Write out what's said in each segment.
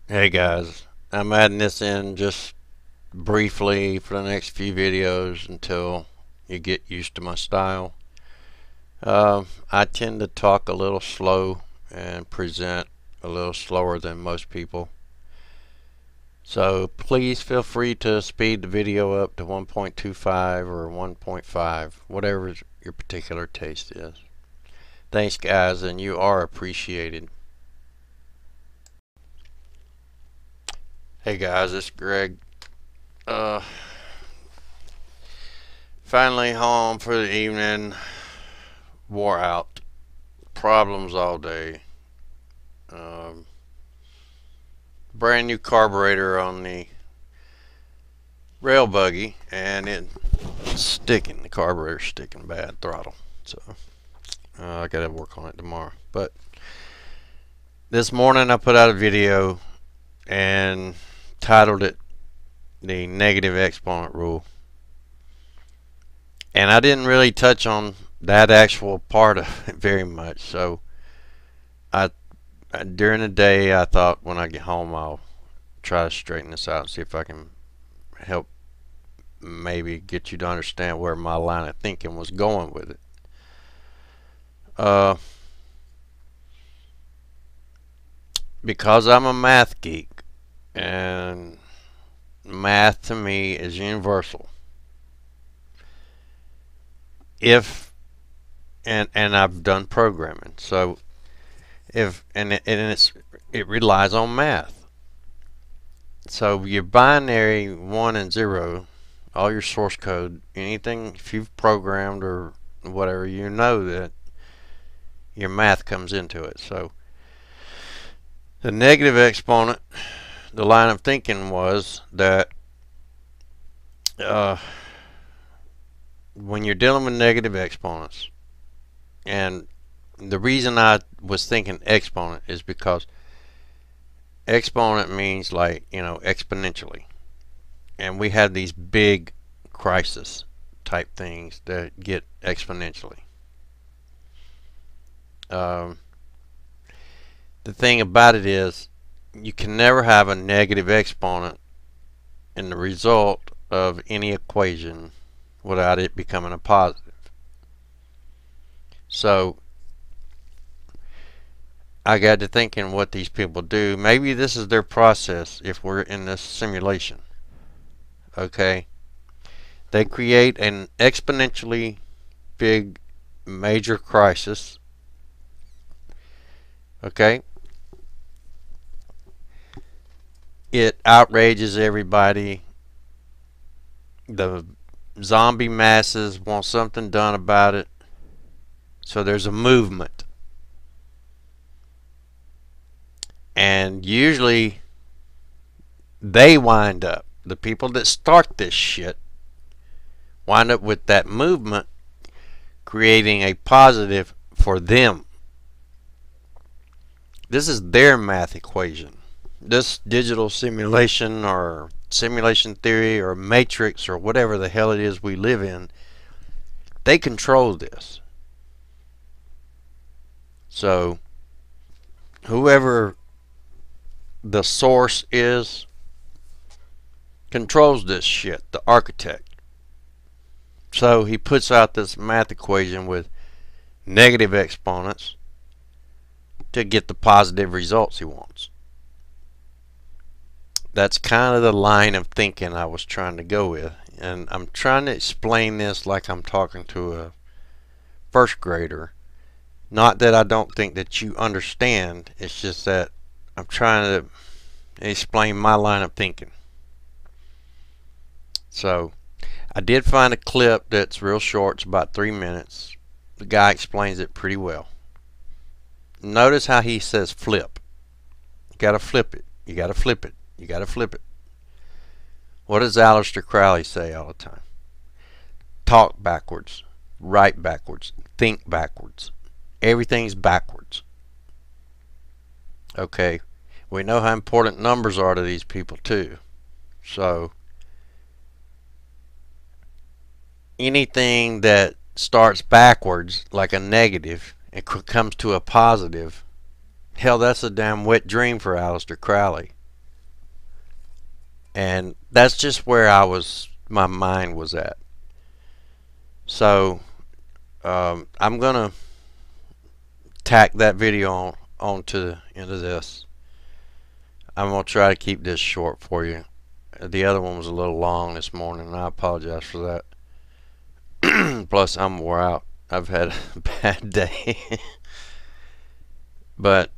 Hey guys, I'm adding this in just briefly for the next few videos until you get used to my style. I tend to talk a little slow and present a little slower than most people. So please feel free to speed the video up to 1.25 or 1.5, whatever your particular taste is. Thanks guys, and you are appreciated. Hey guys, it's Greg. Uh, Finally home for the evening. Wore out. Problems all day. Um, Brand new carburetor on the rail buggy, and it's sticking. The carburetor's sticking bad. Throttle. So I gotta work on it tomorrow. But this morning I put out a video and titled it the negative exponent rule. And I didn't really touch on that actual part of it very much. So I during the day I thought when I get home I'll try to straighten this out and see if I can help maybe get you to understand where my line of thinking was going with it. Uh, because I'm a math geek and math to me is universal. If and I've done programming, so if it relies on math. So your binary 1 and 0, all your source code, anything if you've programmed or whatever, you know that your math comes into it. So the negative exponent, the line of thinking was that uh, when you're dealing with negative exponents, and the reason I was thinking exponent is because exponent means exponentially, and we have these big crisis type things that get exponentially. Um, the thing about it is you can never have a negative exponent in the result of any equation without it becoming a positive. So I got to thinking what these people do. Maybe this is their process if we're in this simulation. Okay? They create an exponentially big major crisis. Okay? It outrages everybody. The zombie masses want something done about it. So there's a movement. And usually they wind up, the people that start this shit, wind up with that movement creating a positive for them. This is their math equation. This digital simulation or simulation theory or matrix or whatever the hell it is we live in, they control this. So whoever the source is controls this shit, the architect. So he puts out this math equation with negative exponents to get the positive results he wants. That's kind of the line of thinking I was trying to go with. And I'm trying to explain this like I'm talking to a first grader. Not that I don't think that you understand, it's just that I'm trying to explain my line of thinking. So I did find a clip that's real short, it's about 3 minutes. The guy explains it pretty well. Notice how he says flip. You gotta flip it. You gotta flip it. You gotta flip it. What does Aleister Crowley say all the time? Talk backwards, write backwards, think backwards. Everything's backwards. Okay, we know how important numbers are to these people too. So anything that starts backwards, like a negative, and comes to a positive, hell, that's a damn wet dream for Aleister Crowley. And that's just where my mind was at. So I'm gonna tack that video onto the end of this. I'm gonna try to keep this short for you. The other one was a little long this morning, and I apologize for that. Plus, I'm wore out. I've had a bad day. But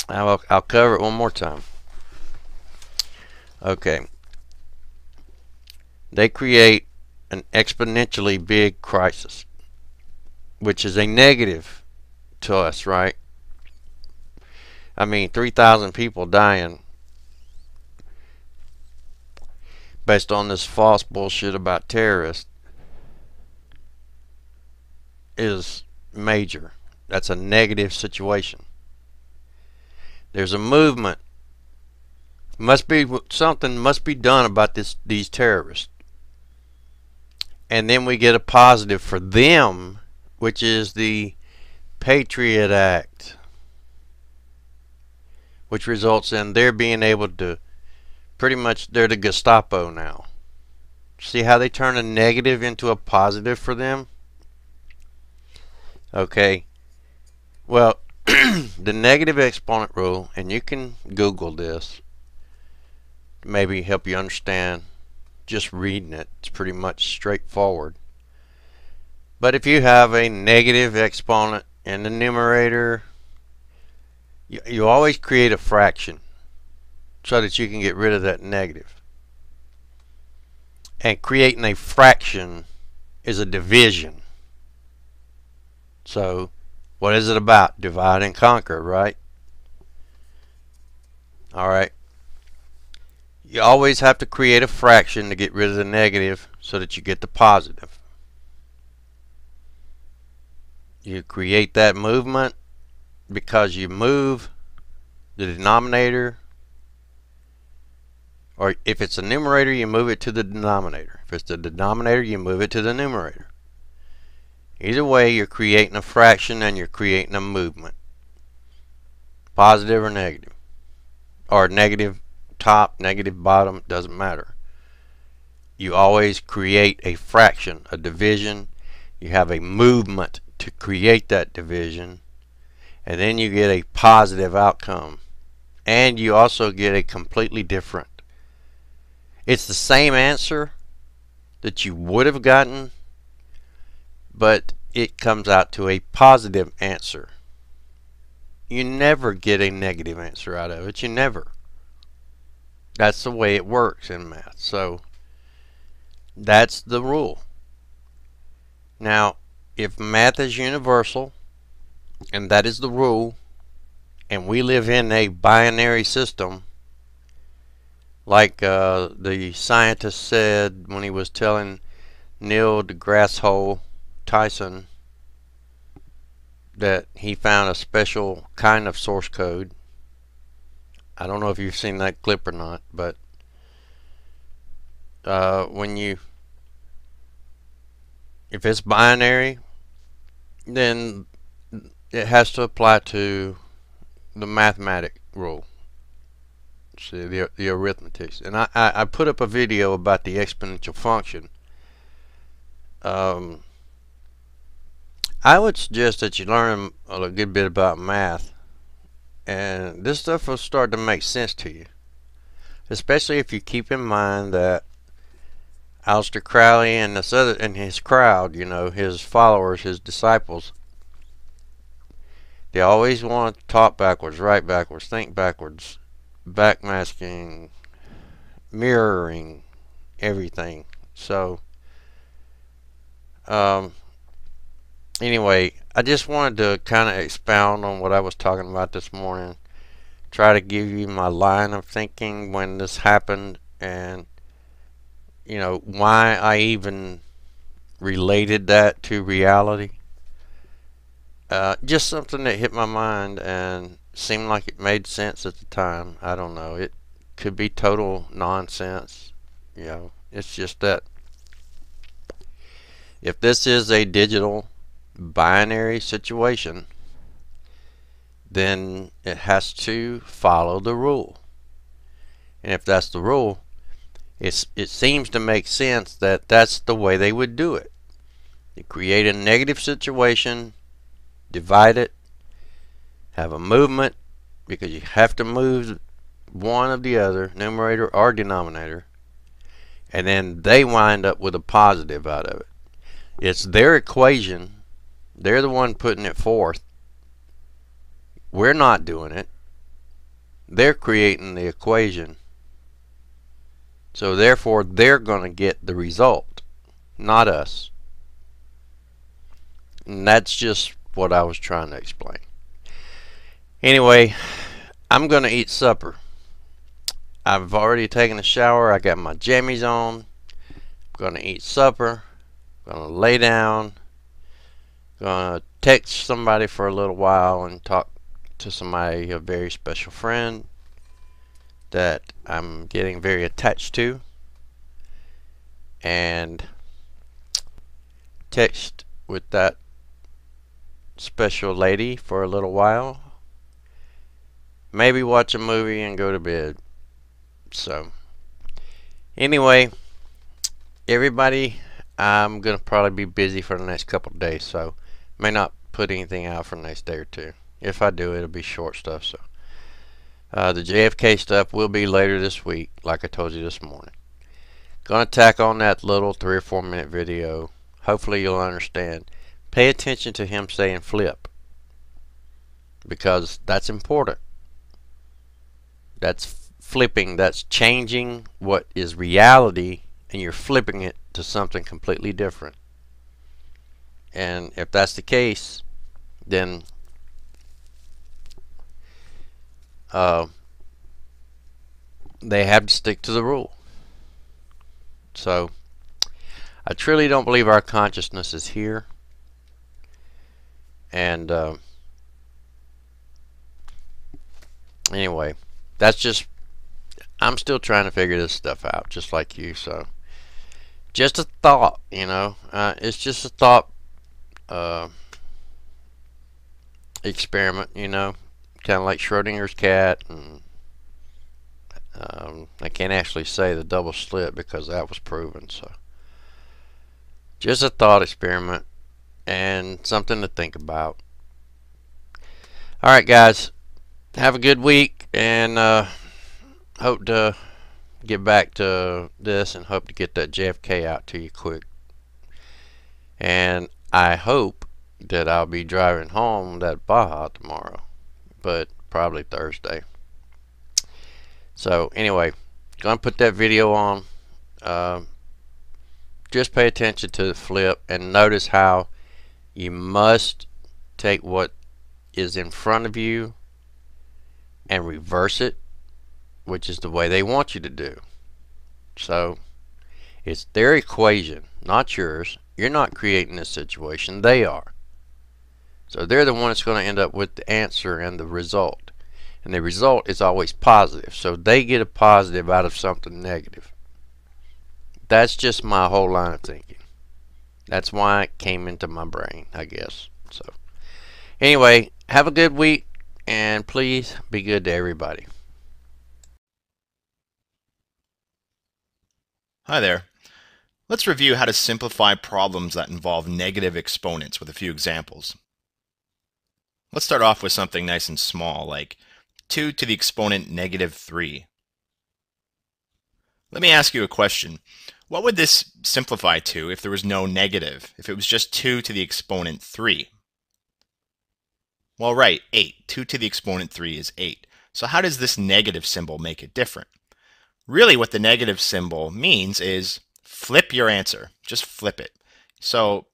I'll cover it one more time. Okay. They create an exponentially big crisis, which is a negative to us, right? I mean, 3,000 people dying based on this false bullshit about terrorists is major. That's a negative situation. There's a movement. Something must be done about these terrorists. And then we get a positive for them, which is the Patriot Act, which results in their being able to pretty much, they're the Gestapo now. See how they turn a negative into a positive for them? Okay. Well, the negative exponent rule, and you can Google this, maybe help you understand just reading it. It's pretty much straightforward. But if you have a negative exponent in the numerator, you always create a fraction so that you can get rid of that negative. And creating a fraction is a division. So what is it about? Divide and conquer, right? Alright. You always have to create a fraction to get rid of the negative so that you get the positive. You create that movement because you move the denominator, or if it's a numerator, you move it to the denominator. If it's the denominator, you move it to the numerator. Either way, you're creating a fraction and you're creating a movement. Positive or negative. Or negative top, negative bottom, doesn't matter. You always create a fraction, a division. You have a movement to create that division, and then you get a positive outcome, and you also get a completely different. It's the same answer that you would have gotten, but it comes out to a positive answer. You never get a negative answer out of it. You never. That's the way it works in math. So that's the rule. Now, if math is universal, and that is the rule, and we live in a binary system, like the scientist said when he was telling Neil deGrasse Tyson that he found a special kind of source code. I don't know if you've seen that clip or not, but if it's binary, then it has to apply to the mathematic rule. See, the arithmetics. And I put up a video about the exponential function. I would suggest that you learn a good bit about math, and this stuff will start to make sense to you, especially if you keep in mind that Aleister Crowley and his crowd, his followers, his disciples, they always want to talk backwards, write backwards, think backwards, backmasking, mirroring everything. So anyway, I just wanted to kind of expound on what I was talking about this morning, try to give you my line of thinking when this happened, and why I even related that to reality. Just something that hit my mind and seemed like it made sense at the time. I don't know. It could be total nonsense. It's just that if this is a digital binary situation, then it has to follow the rule. And if that's the rule, It seems to make sense that that's the way they would do it. You create a negative situation, divide it, have a movement, because you have to move one of the other, numerator or denominator, and then they wind up with a positive out of it. It's their equation. They're the one putting it forth. We're not doing it. They're creating the equation. So therefore, they're going to get the result, not us. And that's just what I was trying to explain. Anyway, I'm going to eat supper. I've already taken a shower. I got my jammies on. I'm going to eat supper. I'm going to lay down. I'm going to text somebody for a little while and talk to somebody, a very special friend that I'm getting very attached to, and text with that special lady for a little while. Maybe watch a movie and go to bed. So anyway, everybody, I'm gonna probably be busy for the next couple of days, so may not put anything out for the next day or two. If I do, it'll be short stuff. So the JFK stuff will be later this week, like I told you this morning. Gonna tack on that little 3 or 4 minute video. Hopefully you'll understand. Pay attention to him saying flip, because that's important. That's flipping. That's changing what is reality, and you're flipping it to something completely different. And if that's the case, then they have to stick to the rule. So I truly don't believe our consciousness is here. And anyway, that's just, I'm still trying to figure this stuff out, just like you. So just a thought, you know. It's just a thought experiment, you know, kind of like Schrodinger's cat. And I can't actually say the double slit because that was proven. So just a thought experiment and something to think about. Alright guys, have a good week, and hope to get back to this and hope to get that JFK out to you quick. And I hope that I'll be driving home that Baja tomorrow, but probably Thursday. So anyway, gonna put that video on. Just pay attention to the flip and notice how you must take what is in front of you and reverse it, which is the way they want you to do. So it's their equation, not yours. You're not creating this situation, they are. So they're the one that's going to end up with the answer and the result. And the result is always positive. So they get a positive out of something negative. That's just my whole line of thinking. That's why it came into my brain, I guess. So anyway, have a good week, and please be good to everybody. Hi there. Let's review how to simplify problems that involve negative exponents with a few examples. Let's start off with something nice and small, like 2 to the exponent negative 3. Let me ask you a question. What would this simplify to if there was no negative, if it was just 2 to the exponent 3? Well, right, 8. 2 to the exponent 3 is 8. So how does this negative symbol make it different? Really, what the negative symbol means is flip your answer. Just flip it. So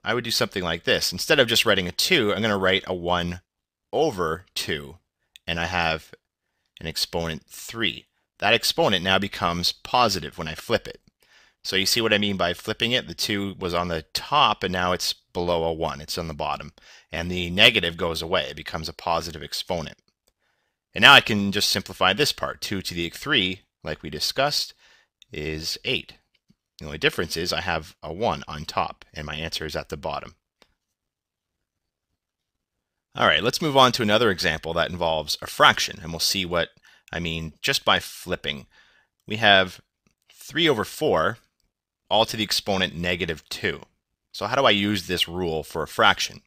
I would do something like this. Instead of just writing a 2, I'm going to write a 1 over 2, and I have an exponent 3. That exponent now becomes positive when I flip it. So you see what I mean by flipping it? The 2 was on the top, and now it's below a 1. It's on the bottom. And the negative goes away. It becomes a positive exponent. And now I can just simplify this part. 2 to the 3, like we discussed, is 8. The only difference is I have a 1 on top, and my answer is at the bottom. All right, let's move on to another example that involves a fraction, and we'll see what I mean just by flipping. we have 3 over 4 all to the exponent negative 2. So how do I use this rule for a fraction?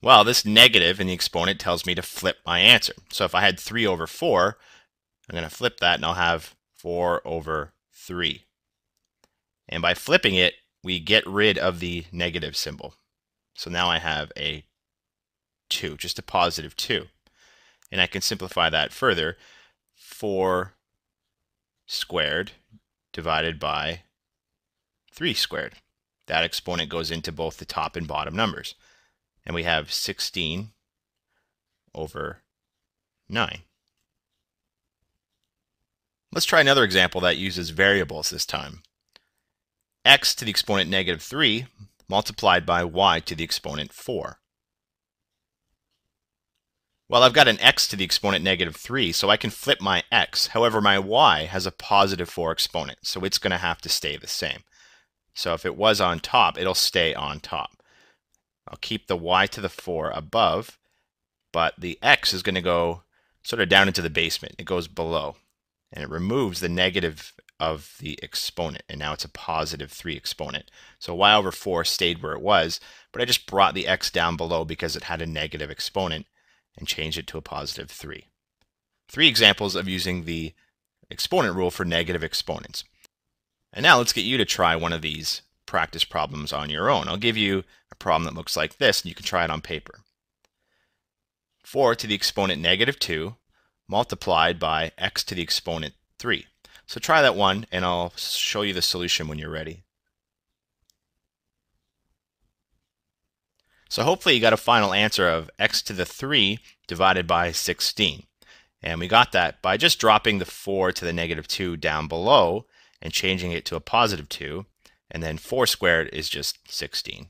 Well, this negative in the exponent tells me to flip my answer. So if I had 3 over 4, I'm going to flip that and I'll have 4 over 3. And by flipping it, we get rid of the negative symbol. So now I have a 2, just a positive 2. And I can simplify that further. 4 squared divided by 3 squared. That exponent goes into both the top and bottom numbers. And we have 16 over 9. Let's try another example that uses variables this time. X to the exponent negative 3 multiplied by y to the exponent 4. Well, I've got an x to the exponent negative 3, so I can flip my x. However, my y has a positive 4 exponent, so it's going to have to stay the same. So if it was on top, it'll stay on top. I'll keep the y to the 4 above, but the x is going to go sort of down into the basement. It goes below, and it removes the negative of the exponent, and now it's a positive 3 exponent. So y over 4 stayed where it was, but I just brought the x down below because it had a negative exponent and changed it to a positive 3. 3 examples of using the exponent rule for negative exponents. And now let's get you to try one of these practice problems on your own. I'll give you a problem that looks like this, and you can try it on paper. 4 to the exponent negative 2 multiplied by x to the exponent 3. So try that one, and I'll show you the solution when you're ready. So hopefully you got a final answer of x to the 3 divided by 16. And we got that by just dropping the 4 to the negative 2 down below and changing it to a positive 2. And then 4 squared is just 16.